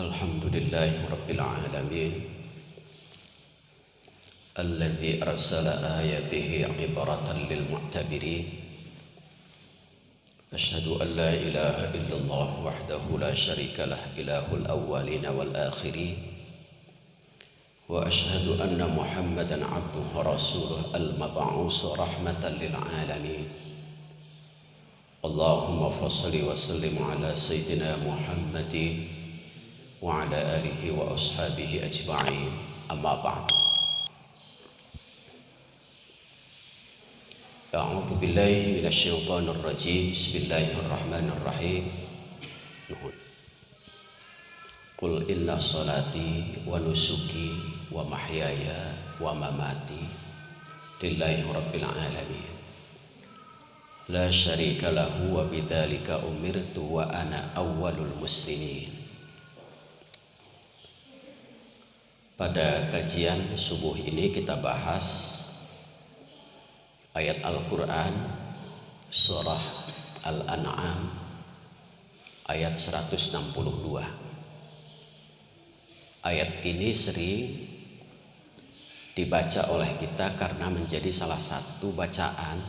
Alhamdulillahi Rabbil Alamin Alladhi arsala ayatihi ibaratan lil mu'tabirin. Ashhadu an la ilaha illallah wahdahu la syarika lah ilahul awwalina wal akhirin. Wa ashhadu anna Muhammadan abduhu wa rasuluh al-mab'us rahmatan lil alamin. Allahumma fassalli wa sallim ala sayyidina Muhammadin wa ala alihi wa ashabihi ajma'in. Amma ba'd. A'udzu billahi minasy syaithanir rajim. Bismillahirrahmanirrahim. Qul inna salati wa nusuki wa mahyaya wa mamati lillahi rabbil alamin. La syarika lahu wa bidzalika umirtu wa ana awwalul muslimin. Pada kajian subuh ini kita bahas ayat Al-Quran surah Al-An'am ayat 162. Ayat ini sering dibaca oleh kita karena menjadi salah satu bacaan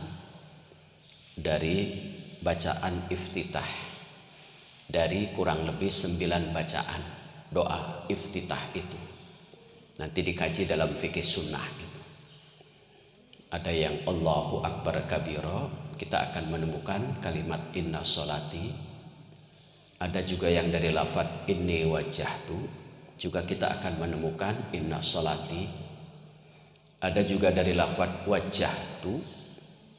dari bacaan iftitah dari kurang lebih 9 bacaan doa iftitah itu. Nanti dikaji dalam fikih sunnah gitu. Ada yang Allahu Akbar kabiro, kita akan menemukan kalimat inna sholati. Ada juga yang dari lafadz inni wajjahtu, juga kita akan menemukan inna sholati. Ada juga dari lafadz wajjahtu,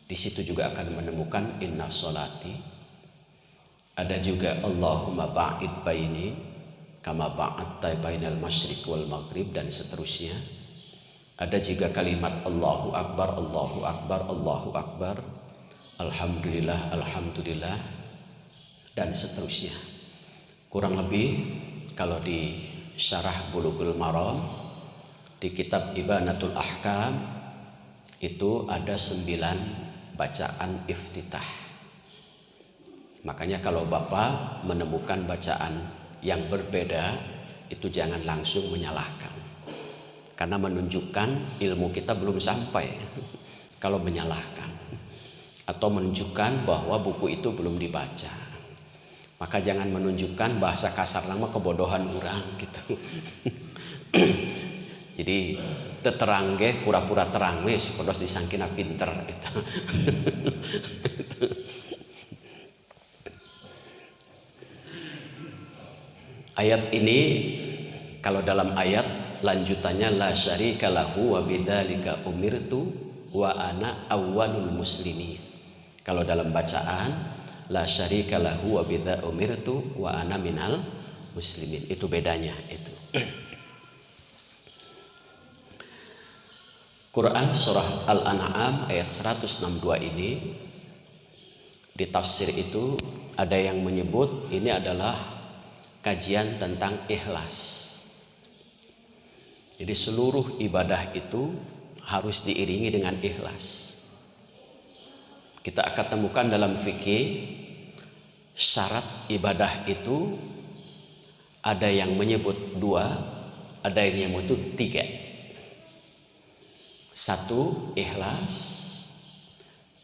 di situ juga akan menemukan inna sholati. Ada juga Allahumma ba'id baini kama ba'adta bainal masyriq wal maghrib, dan seterusnya. Ada juga kalimat Allahu Akbar, Allahu Akbar, Allahu Akbar, Alhamdulillah, Alhamdulillah, dan seterusnya. Kurang lebih kalau di syarah Bulughul Maram di kitab Ibanatul Ahkam itu ada 9 bacaan iftitah. Makanya kalau Bapak menemukan bacaan yang berbeda itu jangan langsung menyalahkan, karena menunjukkan ilmu kita belum sampai kalau menyalahkan, atau menunjukkan bahwa buku itu belum dibaca. Maka jangan menunjukkan bahasa kasar nama kebodohan orang gitu. Jadi terang ge pura-pura terang we supados disangkina pinter gitu. Ayat ini kalau dalam ayat lanjutannya la syarika lahu wa bidzalika umirtu wa ana awwalul muslimin. Kalau dalam bacaan la syarika lahu wa bidzalika umirtu wa ana minal muslimin, itu bedanya itu. Quran surah Al-An'am ayat 162 ini di tafsir itu ada yang menyebut ini adalah kajian tentang ikhlas. Jadi seluruh ibadah itu harus diiringi dengan ikhlas. Kita akan temukan dalam fikih syarat ibadah itu ada yang menyebut 2, ada yang menyebut 3. 1 ikhlas,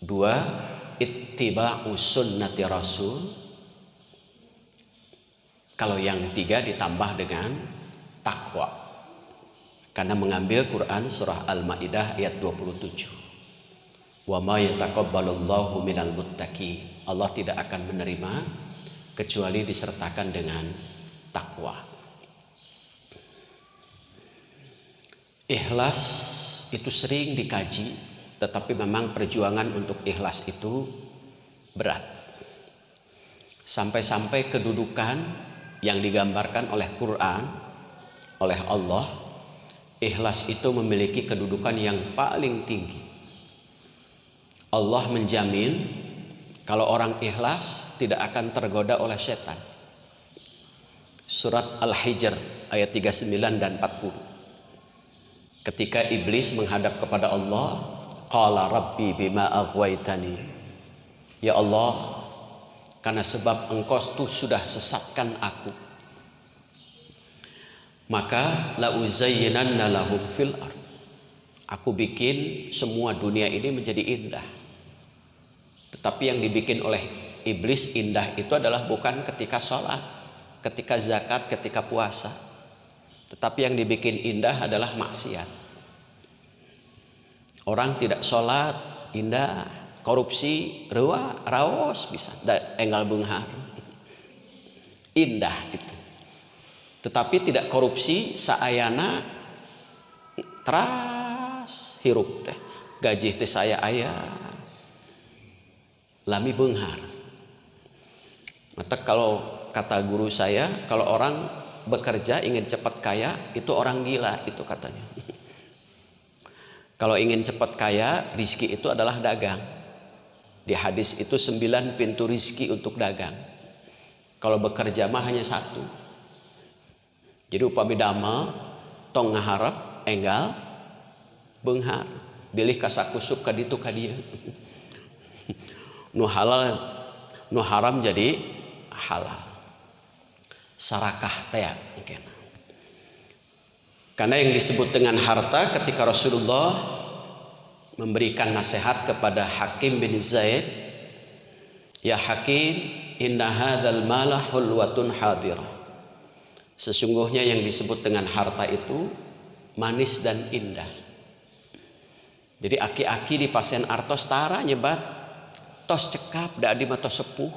2 ittiba'u sunnati rasul. Kalau yang 3 ditambah dengan takwa, karena mengambil Quran surah Al-Maidah ayat 27. Wa ma yataqabbalullahu minal muttaqin. Allah tidak akan menerima kecuali disertakan dengan takwa. Ikhlas itu sering dikaji, tetapi memang perjuangan untuk ikhlas itu berat. Sampai-sampai kedudukan yang digambarkan oleh Quran, oleh Allah, ikhlas itu memiliki kedudukan yang paling tinggi. Allah menjamin kalau orang ikhlas tidak akan tergoda oleh setan. Surat Al-Hijr ayat 39 dan 40. Ketika iblis menghadap kepada Allah, qala rabbi bima aghwaytani. Ya Allah, karena sebab engkau tuh sudah sesatkan aku, maka la uzayyinanna lahum fil ard. Aku bikin semua dunia ini menjadi indah. Tetapi yang dibikin oleh iblis indah itu adalah bukan ketika sholat, ketika zakat, ketika puasa. Tetapi yang dibikin indah adalah maksiat. Orang tidak sholat indah, korupsi raos bisa enggal beunghar. Indah itu. Tetapi tidak korupsi saayana teras hirup teh. Gaji teh saya aya. Lami beunghar. Maka kalau kata guru saya, kalau orang bekerja ingin cepat kaya, itu orang gila itu katanya. Kalau ingin cepat kaya, rizki itu adalah dagang. Di hadis itu 9 pintu rizki untuk dagang. Kalau bekerja mah hanya 1. Jadi upami damel tong ngaharep enggal beunghar. Bilih kasakusuk ka ditu ka dieu. Nu halal nu haram jadi halal. Sarakah teh mungkin. Karena yang disebut dengan harta ketika Rasulullah memberikan nasihat kepada Hakim bin Zaid, ya Hakim, inna hadzal mala hulwatun hadirah. Sesungguhnya yang disebut dengan harta itu manis dan indah. Jadi aki-aki di pasien artos tara nyebat tos cekap da adi mah tos sepuh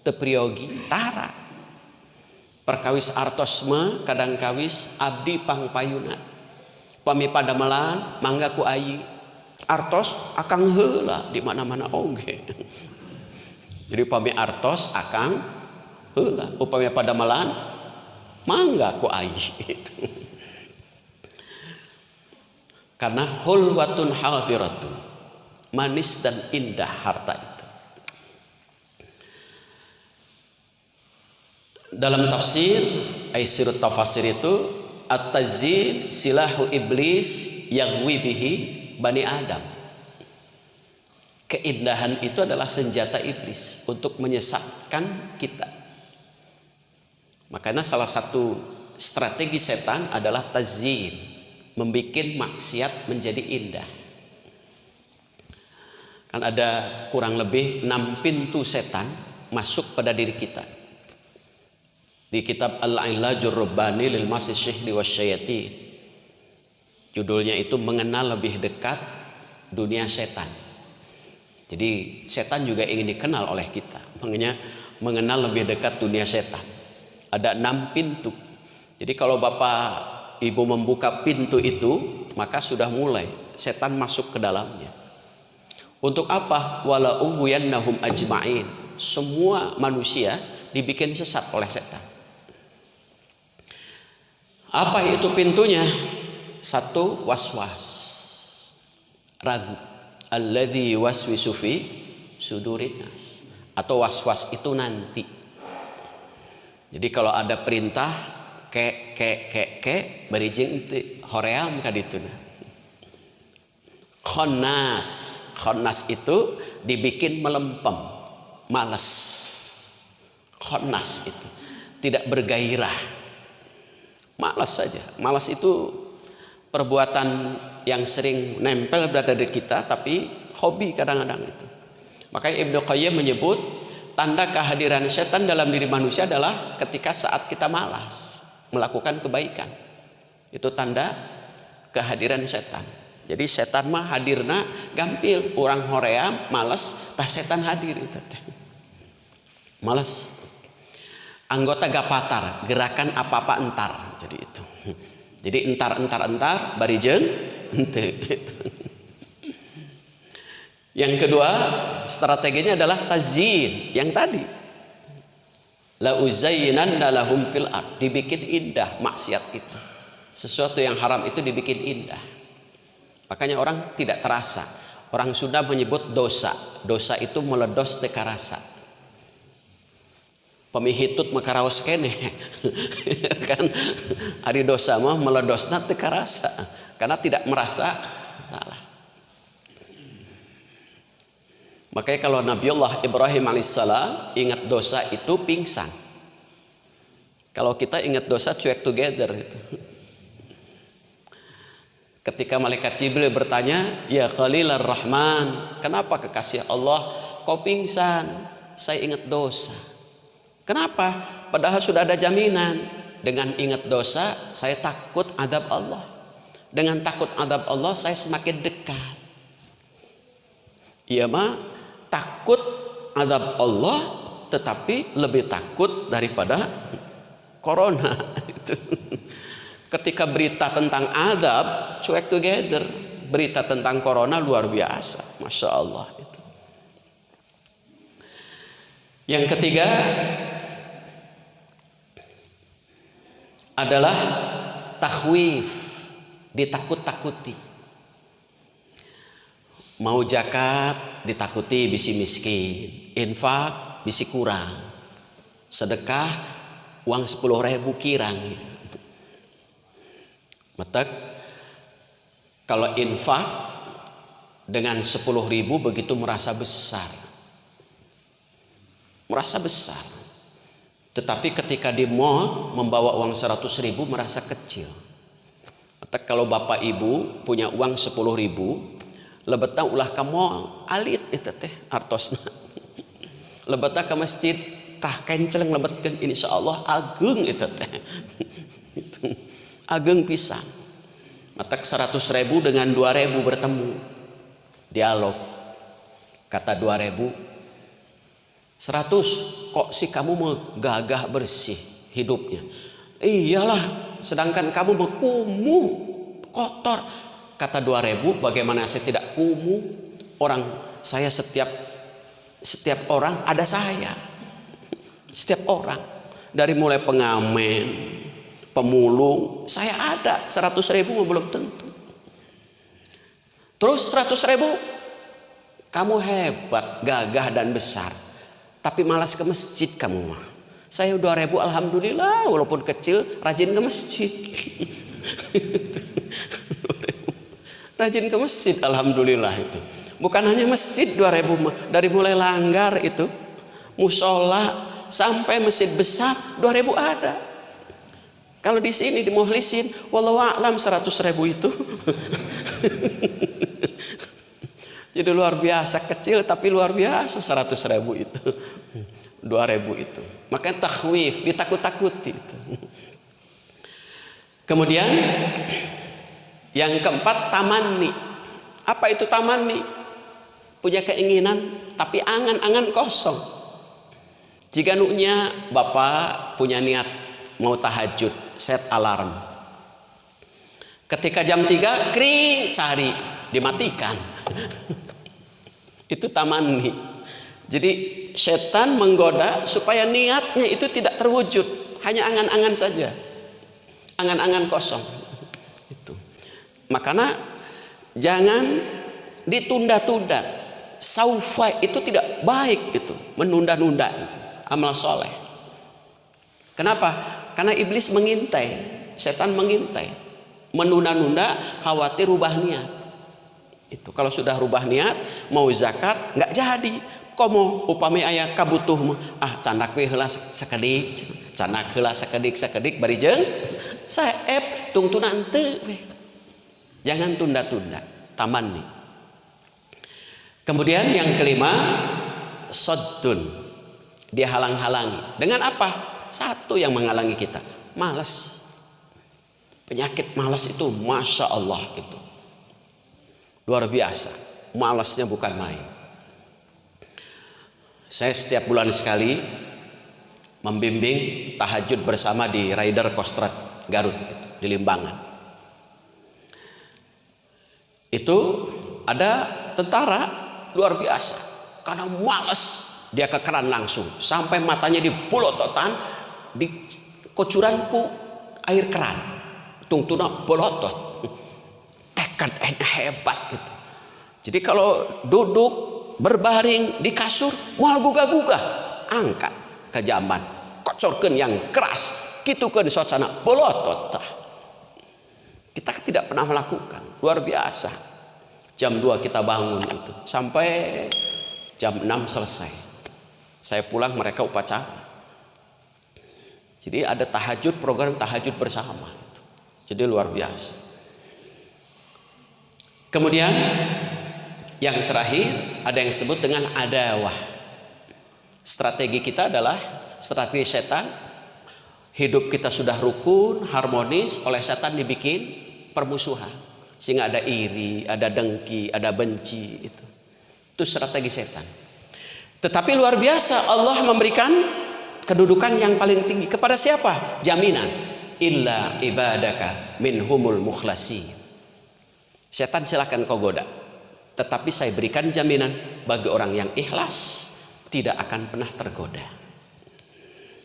teu priogi tara. Perkawis artos mah kadang kawis abdi pangpayuna. Pami padamelan mangga ku ayi. Artos akang heula di mana-mana oge. Jadi pami artos akang heula, upami padamelan mangga ku ayi itu. Karena hulwatun hadiratun, manis dan indah harta itu. Dalam tafsir Aisirut Tafasir itu at-tazyin silahu iblis yaghwi bihi bani Adam. Keindahan itu adalah senjata iblis untuk menyesatkan kita. Makanya salah satu strategi setan adalah tazyin, membikin maksiat menjadi indah. Kan ada kurang lebih 6 pintu setan masuk pada diri kita. Di kitab Al-Ilajur Rabbani lil Masyisyihdi Wasyayatin, judulnya itu mengenal lebih dekat dunia setan. Jadi setan juga ingin dikenal oleh kita. Makanya mengenal lebih dekat dunia setan. Ada 6 pintu. Jadi kalau Bapak Ibu membuka pintu itu, maka sudah mulai setan masuk ke dalamnya. Untuk apa? Wala ughwiyannahum ajma'in. Semua manusia dibikin sesat oleh setan. Apa itu pintunya? 1, waswas, ragu. Alladzi waswisu fi sudurin nas. Atau waswas itu nanti. Jadi kalau ada perintah ke berijing teu hoream ka dituna. Khannas itu dibikin melempem, malas. Khannas itu tidak bergairah. Malas saja. Malas itu perbuatan yang sering nempel berada di kita, tapi hobi kadang-kadang itu. Makanya Ibnu Qayyim menyebut tanda kehadiran setan dalam diri manusia adalah ketika saat kita malas melakukan kebaikan. Itu tanda kehadiran setan. Jadi setan mah hadirna gampil, orang hoream malas, tah setan hadir itu teh. Malas. Anggota gapatar, gerakan apa-apa entar. Jadi itu. Jadi entar barijeng henteu. Yang kedua, strateginya adalah tazyin yang tadi. La uzayyinanna lahum fil ard, dibikin indah maksiat itu. Sesuatu yang haram itu dibikin indah. Makanya orang tidak terasa. Orang Sunda menyebut dosa. Dosa itu meledos teu karasa. Pemihitut makaraos keneh. Kan ari dosa mah meledosna teu karasa karena tidak merasa salah. Makanya kalau Nabiullah Ibrahim alaihissalam ingat dosa itu pingsan. Kalau kita ingat dosa, cuek together itu. Ketika malaikat Jibril bertanya, ya Khalilar Rahman, kenapa kekasih Allah kau pingsan? Saya ingat dosa. Kenapa? Padahal sudah ada jaminan. Dengan ingat dosa, saya takut azab Allah. Dengan takut azab Allah, saya semakin dekat. Iya mah takut azab Allah, tetapi lebih takut daripada corona. Ketika berita tentang azab, cuek together. Berita tentang corona luar biasa, masya Allah. Yang ketiga adalah takhwif, ditakut-takuti. Mau zakat ditakuti bisi miskin, infak bisi kurang, sedekah uang 10.000 kirang. Matak kalau infak dengan 10.000 begitu merasa besar, tetapi ketika di mall membawa uang 100.000 merasa kecil. Matak kalau bapak ibu punya uang 10.000, lebetna ulah ka mall alit itu teh artosna. Lebetna ke masjid tah kenceleng lebetkeun insyaallah ageung itu teh. Ageung pisan. Matak 100.000 dengan 2.000 bertemu. Dialog. Kata 2.000, 100 kok si kamu mau gagah bersih hidupnya? Iyalah, sedangkan kamu mau kumuh kotor. Kata 2.000, bagaimana saya tidak kumuh? Orang saya setiap orang ada saya. Setiap orang, dari mulai pengamen, pemulung, saya ada. 100.000 belum tentu. Terus 100.000, kamu hebat, gagah dan besar, tapi malas ke masjid kamu mah. Saya 2.000 alhamdulillah, walaupun kecil rajin ke masjid. Rajin ke masjid alhamdulillah itu. Bukan hanya masjid 2.000, dari mulai langgar itu, musola sampai masjid besar 2.000 ada. Kalau di sini di Mukhlisin, wallahu a'lam 100.000 itu. Jadi luar biasa kecil tapi luar biasa 100.000 itu. 2.000 itu. Makanya takhwif, ditakut-takuti itu. Kemudian yang keempat, tamanni. Apa itu tamanni? Punya keinginan tapi angan-angan kosong. Jika nunya bapak punya niat mau tahajud, set alarm. Ketika jam 3 kring cari, dimatikan. Itu tamanni. Jadi setan menggoda supaya niatnya itu tidak terwujud, hanya angan-angan saja. Angan-angan kosong. Itu. Makanya jangan ditunda-tunda. Saufa itu tidak baik itu, menunda-nunda itu amal soleh. Kenapa? Karena iblis mengintai, setan mengintai, menunda-nunda, khawatir rubah niat. Itu kalau sudah rubah niat, mau zakat nggak jadi. Komo upami aya kabutuh canak we heula sakedik, canak heula sakedik bari jeung saeb tungtunan teu we. Jangan tunda-tunda, tamanni. Kemudian yang kelima, saddun. Dia halang-halangi. Dengan apa? Satu yang menghalangi kita, malas. Penyakit malas itu masya Allah itu luar biasa. Malasnya bukan main. Saya setiap bulan sekali membimbing tahajud bersama di Rider Kostrad Garut gitu, di Limbangan. Itu ada tentara luar biasa karena malas dia ke keran langsung sampai matanya dibolototan di kocuranku air keran tungtuna bolotot. Tekad hebat itu. Jadi kalau duduk berbaring di kasur moal gugah-gugah, angkat ke jamban, kocorkeun yang keras, kitukeun socana bolotot. Kita tidak pernah melakukan, luar biasa. Jam 2 kita bangun itu sampai jam 6 selesai. Saya pulang mereka upacara. Jadi ada tahajud, program tahajud bersama itu. Jadi luar biasa. Kemudian yang terakhir ada yang disebut dengan adawah. Strategi kita adalah strategi setan. Hidup kita sudah rukun, harmonis, oleh setan dibikin permusuhan. Sehingga ada iri, ada dengki, ada benci itu. Itu strategi setan. Tetapi luar biasa Allah memberikan kedudukan yang paling tinggi kepada siapa? Jaminan. Illa ibadaka minhumul mukhlasin. Setan silakan kau goda. Tetapi saya berikan jaminan bagi orang yang ikhlas tidak akan pernah tergoda.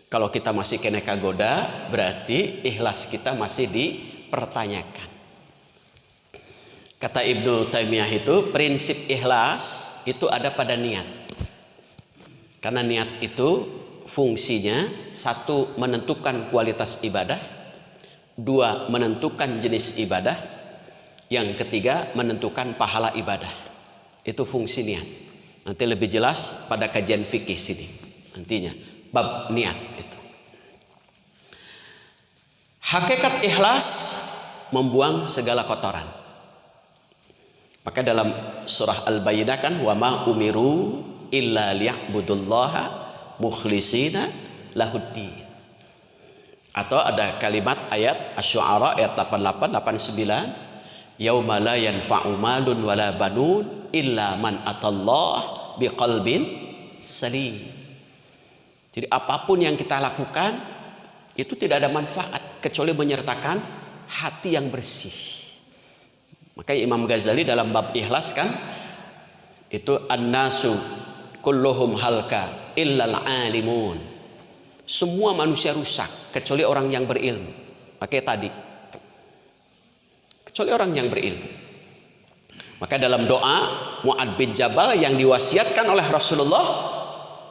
Kalau kita masih keneka goda, berarti ikhlas kita masih dipertanyakan. Kata Ibnu Taimiyah itu prinsip ikhlas itu ada pada niat. Karena niat itu fungsinya satu menentukan kualitas ibadah, dua menentukan jenis ibadah, yang ketiga menentukan pahala ibadah. Itu fungsi niat. Nanti lebih jelas pada kajian fikih sini nantinya bab niat itu. Hakikat ikhlas membuang segala kotoran. Maka dalam surah Al-Baqarah kan wa ma umiru illa liya'budullaha mukhlishina lahuddin. Atau ada kalimat ayat Asy-Syu'ara ayat 88 89 yauma la yanfa'u malun wala banun illa man atallah biqalbin salim. Jadi apapun yang kita lakukan itu tidak ada manfaat kecuali menyertakan hati yang bersih. Maka Imam Ghazali dalam bab ikhlas kan itu an-nasu kulluhum halka illal alimun. Semua manusia rusak kecuali orang yang berilmu. Makanya tadi kecuali orang yang berilmu. Maka dalam doa Mu'ad bin Jabal yang diwasiatkan oleh Rasulullah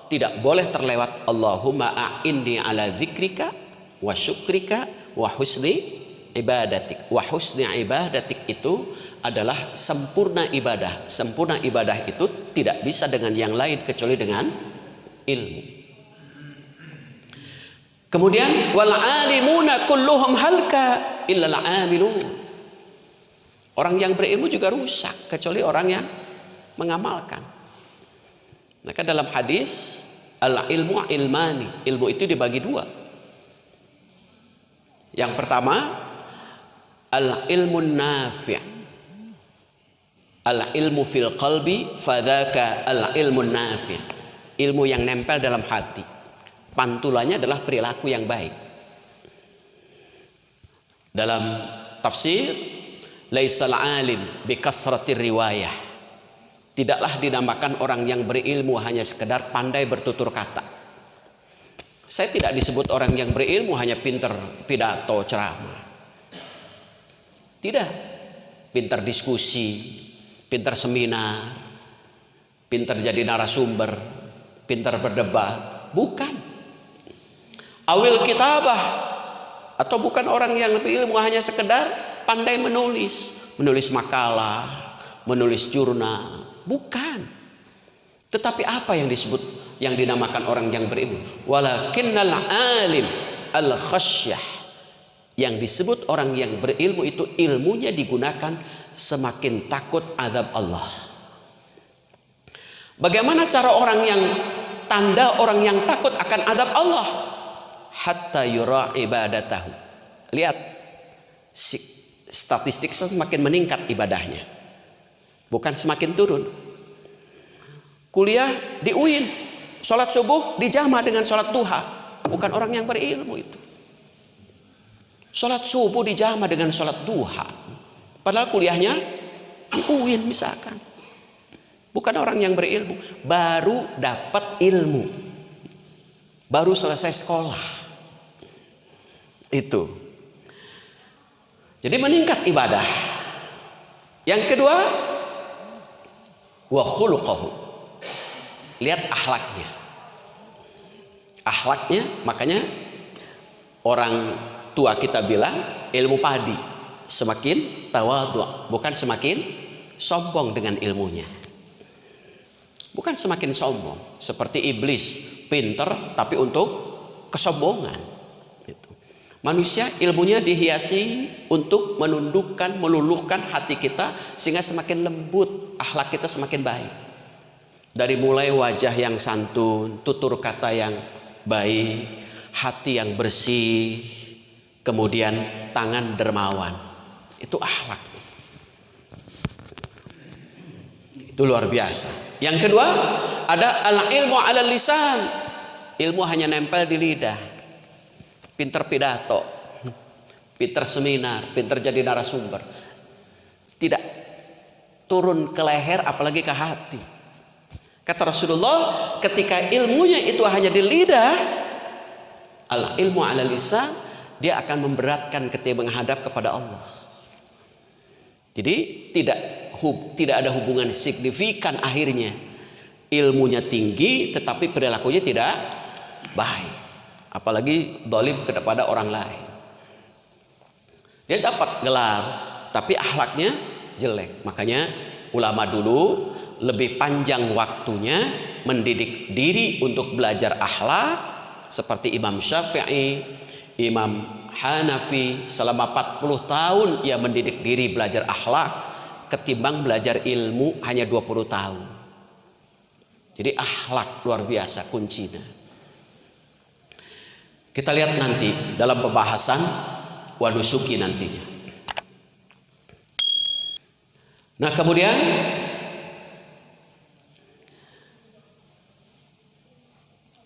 tidak boleh terlewat Allahumma a'inni ala dzikrika wa syukrika wa husni ibadatik. Wa husni ibadatik itu adalah sempurna ibadah. Sempurna ibadah itu tidak bisa dengan yang lain kecuali dengan ilmu. Kemudian wal alimuna kulluhum halka illal amilun. Orang yang berilmu juga rusak kecuali orang yang mengamalkan. Maka dalam hadis al-ilmu ilmani, ilmu itu dibagi dua. Yang pertama al-ilmun nafi'. Al-ilmu fil qalbi fadzaka al-ilmun nafi'. Ilmu yang nempel dalam hati. Pantulannya adalah perilaku yang baik. Dalam tafsir laisal alim bikasratir riwayah. Tidaklah dinamakan orang yang berilmu hanya sekedar pandai bertutur kata. Saya tidak disebut orang yang berilmu hanya pintar pidato ceramah. Tidak. Pintar diskusi, pintar seminar, pintar jadi narasumber, pintar berdebat. Bukan. Awil kitabah. Atau bukan orang yang berilmu hanya sekedar pandai menulis makalah, menulis jurnal, bukan. Tetapi apa yang disebut, yang dinamakan orang yang berilmu? Walakinnal alim al khasyah. Yang disebut orang yang berilmu itu ilmunya digunakan semakin takut azab Allah. Bagaimana cara orang yang tanda orang yang takut akan azab Allah? Hatta yura ibadatahu. Lihat statistik semakin meningkat ibadahnya, bukan semakin turun. Kuliah di UIN, sholat subuh dijama dengan sholat duha, bukan orang yang berilmu itu. Sholat subuh dijama dengan sholat duha, padahal kuliahnya di UIN misalkan. Bukan orang yang berilmu, baru dapat ilmu, baru selesai sekolah. Itu. Jadi meningkat ibadah. Yang kedua, wa khuluquhu. Lihat akhlaknya. Akhlaknya, makanya orang tua kita bilang ilmu padi semakin tawadhu, bukan semakin sombong dengan ilmunya. Bukan semakin sombong seperti iblis, pinter tapi untuk kesombongan. Manusia ilmunya dihiasi untuk menundukkan, meluluhkan hati kita sehingga semakin lembut, akhlak kita semakin baik. Dari mulai wajah yang santun, tutur kata yang baik, hati yang bersih, kemudian tangan dermawan. Itu akhlak. Itu luar biasa. Yang kedua, ada al-ilmu 'alal lisan. Ilmu hanya nempel di lidah. Pinter pidato, pinter seminar, pinter jadi narasumber. Tidak turun ke leher apalagi ke hati. Kata Rasulullah, ketika ilmunya itu hanya di lidah, al ilmu 'ala lisan, dia akan memberatkan ketika menghadap kepada Allah. Jadi tidak ada hubungan signifikan akhirnya. Ilmunya tinggi tetapi perilakunya tidak baik. Apalagi zalim kepada orang lain. Dia dapat gelar tapi akhlaknya jelek. Makanya ulama dulu lebih panjang waktunya mendidik diri untuk belajar akhlak, seperti Imam Syafi'i, Imam Hanafi selama 40 tahun ia mendidik diri belajar akhlak ketimbang belajar ilmu hanya 20 tahun. Jadi akhlak luar biasa kuncinya. Kita lihat nanti dalam pembahasan wanusuki nantinya. Nah, kemudian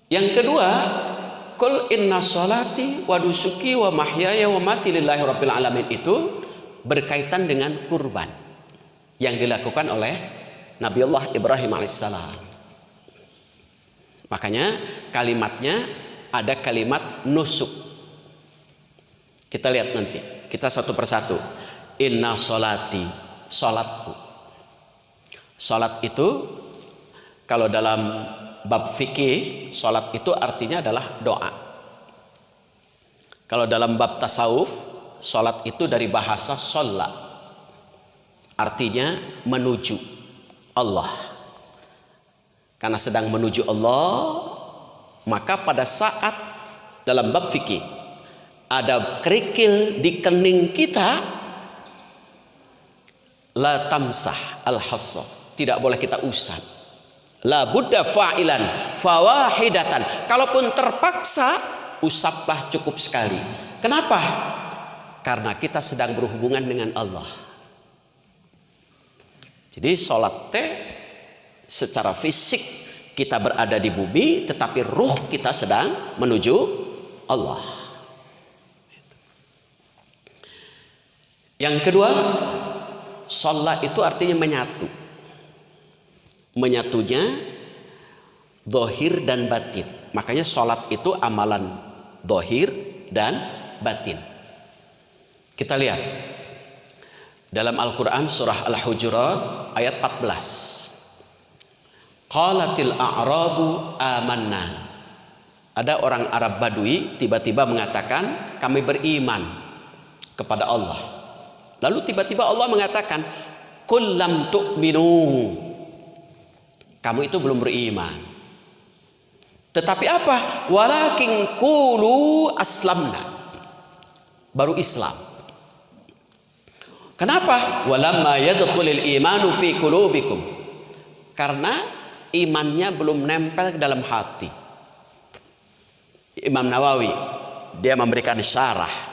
yang kedua, qul inna sholati wa nusuki wa mahyaya wa mati lillahi rabbil alamin, itu berkaitan dengan kurban yang dilakukan oleh Nabiullah Ibrahim alaihissalam. Makanya kalimatnya ada kalimat nusuk. Kita lihat nanti, kita satu persatu. Inna sholati, sholatku. Sholat itu kalau dalam bab fikih, sholat itu artinya adalah doa. Kalau dalam bab tasawuf, sholat itu dari bahasa sholla, artinya menuju Allah. Karena sedang menuju Allah, maka pada saat dalam bab fikih ada kerikil di kening kita, la tamsah al-hassa, tidak boleh kita usap. La budda fa'ilan fawahidatan, kalaupun terpaksa usaplah cukup sekali. Kenapa? Karena kita sedang berhubungan dengan Allah. Jadi sholat secara fisik kita berada di bumi, tetapi ruh kita sedang menuju Allah. Yang kedua, sholat itu artinya menyatu. Menyatunya zahir dan batin. Makanya sholat itu amalan zahir dan batin. Kita lihat dalam Al-Quran surah Al-Hujurat ayat 14. Qalatil a'rabu amanna. Ada orang Arab Badui tiba-tiba mengatakan kami beriman kepada Allah. Lalu tiba-tiba Allah mengatakan qul lam tu'minu, kamu itu belum beriman. Tetapi apa? Walakin qulu aslamna, baru Islam. Kenapa? Walamma yadkhulul imanu fi qulubikum, karena imannya belum nempel ke dalam hati. Imam Nawawi dia memberikan syarah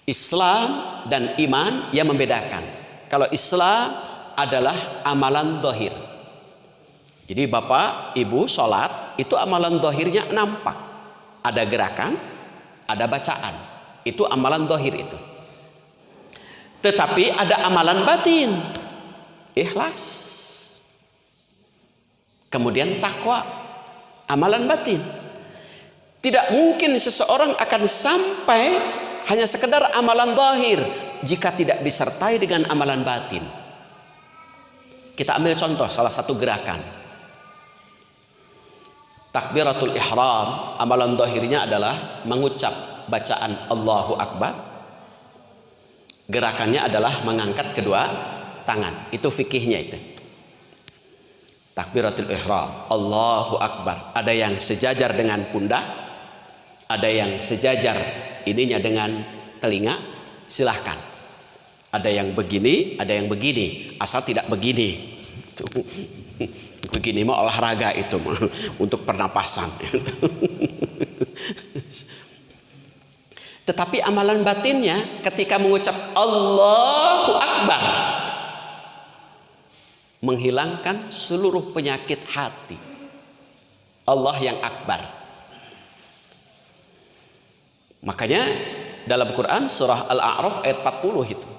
Islam dan iman yang membedakan. Kalau Islam adalah amalan zahir. Jadi bapak ibu sholat itu amalan zahirnya nampak, ada gerakan, ada bacaan, itu amalan zahir itu. Tetapi ada amalan batin, ikhlas, kemudian takwa, amalan batin. Tidak mungkin seseorang akan sampai hanya sekedar amalan zahir jika tidak disertai dengan amalan batin. Kita ambil contoh salah satu gerakan. Takbiratul ihram, amalan zahirnya adalah mengucap bacaan Allahu Akbar. Gerakannya adalah mengangkat kedua tangan. Itu fikihnya itu. Takbiratul ihram, Allahu Akbar. Ada yang sejajar dengan pundak, Ada yang sejajar ininya dengan telinga, silahkan. Ada yang begini, ada yang begini, asal tidak begini. Begini mah olahraga itu mah, untuk pernapasan. Tetapi amalan batinnya ketika mengucap Allahu Akbar, menghilangkan seluruh penyakit hati. Allah yang akbar. Makanya dalam Quran surah Al-A'raf ayat 40 itu,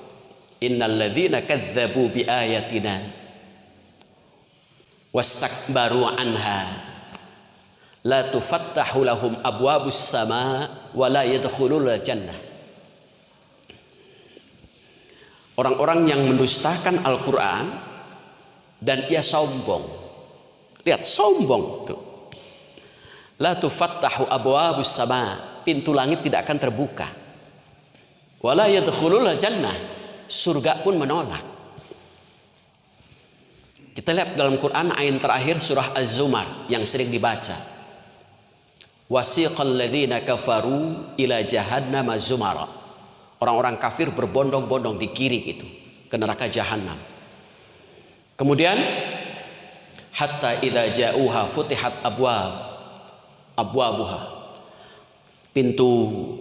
innal ladzina kadzdzabu bi ayatina wastakbaru anha la tufattahu lahum abwabus sama wa la yadkhulul jannah. Orang-orang yang mendustakan Al-Quran dan ia sombong. Lihat, sombong tuh. La tufattahu abwabus sama, pintu langit tidak akan terbuka. Wala yadkhulul jannah, surga pun menolak. Kita lihat dalam Quran ayat terakhir surah Az-Zumar yang sering dibaca. Wasiqal ladzina kafaru ila jahannam zumara. Orang-orang kafir berbondong-bondong digiring itu ke neraka jahanam. Kemudian hatta idza ja'uha futihat abwabuha. Pintu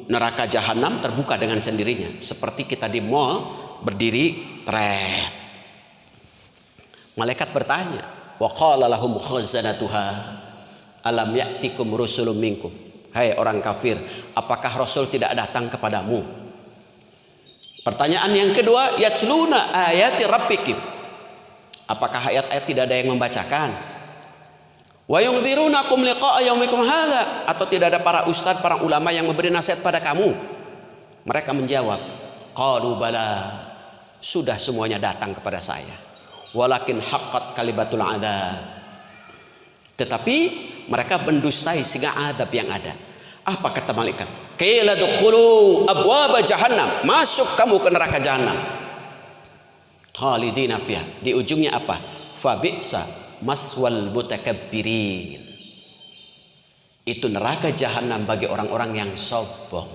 neraka jahanam terbuka dengan sendirinya, seperti kita di mall berdiri tret. Malaikat bertanya, wa qala lahum khazanatuha alam ya'tikum rusulun minkum. Hai orang kafir, apakah rasul tidak datang kepadamu? Pertanyaan yang kedua, yatluna ayati rabbikum. Apakah ayat-ayat tidak ada yang membacakan? Wa yundzirunakum liqa'a yaumikum hadza, atau tidak ada para ustadz, para ulama yang memberi nasihat pada kamu? Mereka menjawab, qalu bala, sudah semuanya datang kepada saya. Walakin haqqat kalimatul adzab, tetapi mereka mendustai sehingga adab yang ada. Apa kata malaikat? Qila dukhulu abwaba jahannam, masuk kamu ke neraka jahanam. Khalidina fiha, di ujungnya apa? Fabi'sa maswal mutakabbirin. Itu neraka jahanam bagi orang-orang yang sombong.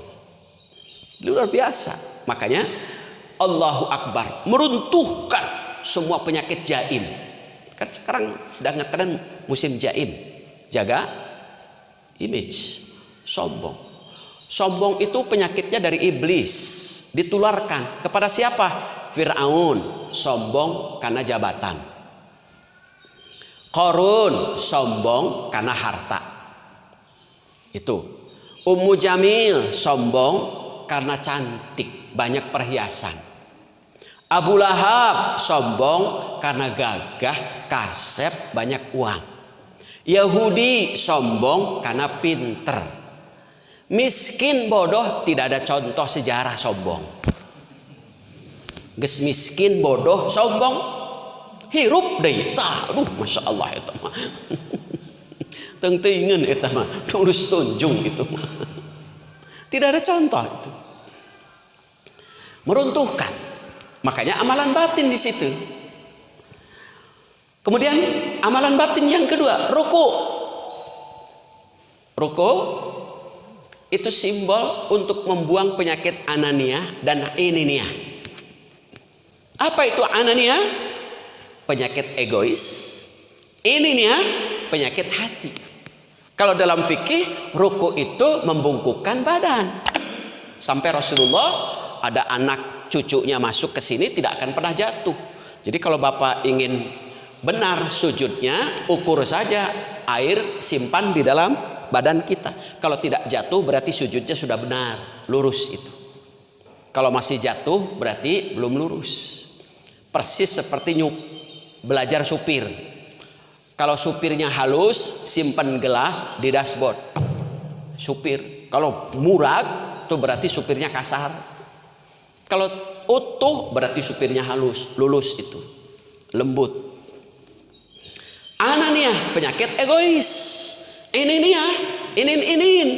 Luar biasa. Makanya Allahu Akbar meruntuhkan semua penyakit jaim. Kan sekarang sedang ngetren musim jaim. Jaga image. Sombong. Sombong itu penyakitnya dari iblis, ditularkan kepada siapa? Fir'aun, sombong karena jabatan. Qarun, sombong karena harta. Itu. Ummu Jamil, sombong karena cantik, banyak perhiasan. Abu Lahab, sombong karena gagah, kasep, banyak uang. Yahudi, sombong karena pinter. Miskin bodoh, tidak ada contoh sejarah sombong. Ges miskin bodoh sombong, hirup deui tah. Aduh, masya Allah itu mah. Tengtingan itu mah, tulus tunjung itu mah. Tidak ada contoh itu. Meruntuhkan. Makanya amalan batin di situ. Kemudian amalan batin yang kedua, ruku. Ruku itu simbol untuk membuang penyakit ananiah dan ininiah. Apa itu ananiah? Penyakit egois. Ininiah, penyakit hati. Kalau dalam fikih, ruku itu membungkukkan badan. Sampai Rasulullah ada anak cucunya masuk ke sini tidak akan pernah jatuh. Jadi kalau Bapak ingin benar sujudnya, ukur saja air simpan di dalam badan kita. Kalau tidak jatuh berarti sujudnya sudah benar, lurus itu. Kalau masih jatuh berarti belum lurus. Persis seperti belajar supir. Kalau supirnya halus, simpan gelas di dashboard. Supir. Kalau murag, itu berarti supirnya kasar. Kalau utuh berarti supirnya halus, lulus itu, lembut. Ananiah, penyakit egois. Ininiah, inin,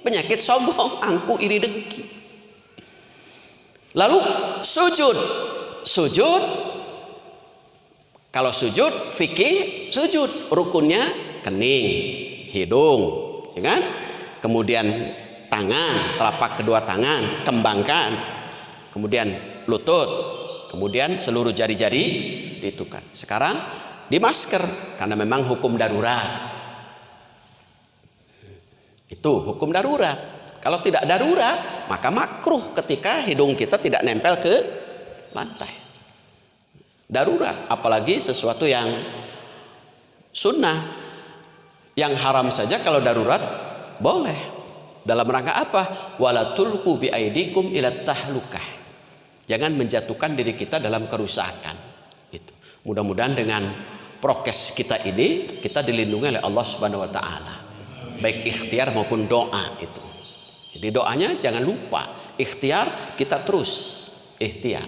penyakit sombong, angku, iri, dengki. Lalu sujud. Sujud, kalau sujud fikih, sujud rukunnya kening, hidung, ya kan? Kemudian tangan, telapak kedua tangan, kembangkan, kemudian lutut, kemudian seluruh jari-jari diitukan. Sekarang di masker karena memang hukum darurat. Itu hukum darurat. Kalau tidak darurat, maka makruh ketika hidung kita tidak nempel ke lantai. Darurat, apalagi sesuatu yang sunnah. Yang haram saja kalau darurat boleh. Dalam rangka apa? Wala tulqu biaidikum ila tahlukah. Jangan menjatuhkan diri kita dalam kerusakan. Itu. Mudah-mudahan dengan prokes kita ini kita dilindungi oleh Allah Subhanahu wa taala. Baik ikhtiar maupun doa itu. Jadi doanya jangan lupa. Ikhtiar kita terus ikhtiar.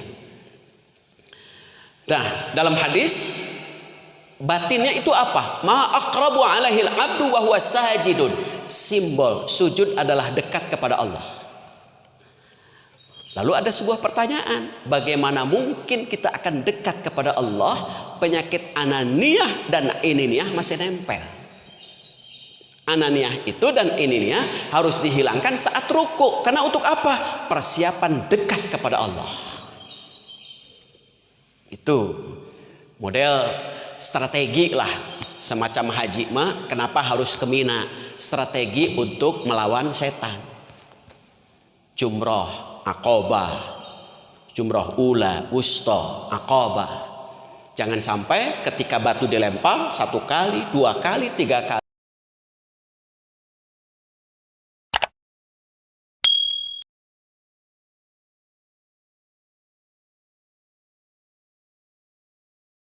Nah, dalam hadis batinnya itu apa? Ma aqrabu alaihil abdu wa huwa sajidun. Simbol sujud adalah dekat kepada Allah. Lalu ada sebuah pertanyaan, bagaimana mungkin kita akan dekat kepada Allah penyakit ananiyah dan ininiyah masih nempel? Ananiyah itu dan ininiyah harus dihilangkan saat ruku. Karena untuk apa? Persiapan dekat kepada Allah. Itu model strategi lah, semacam haji mah kenapa harus ke Mina? Strategi untuk melawan setan. Jumroh, Aqabah, jumroh ula, wusta, Aqabah. Jangan sampai ketika batu dilempar 1 kali, 2 kali, 3 kali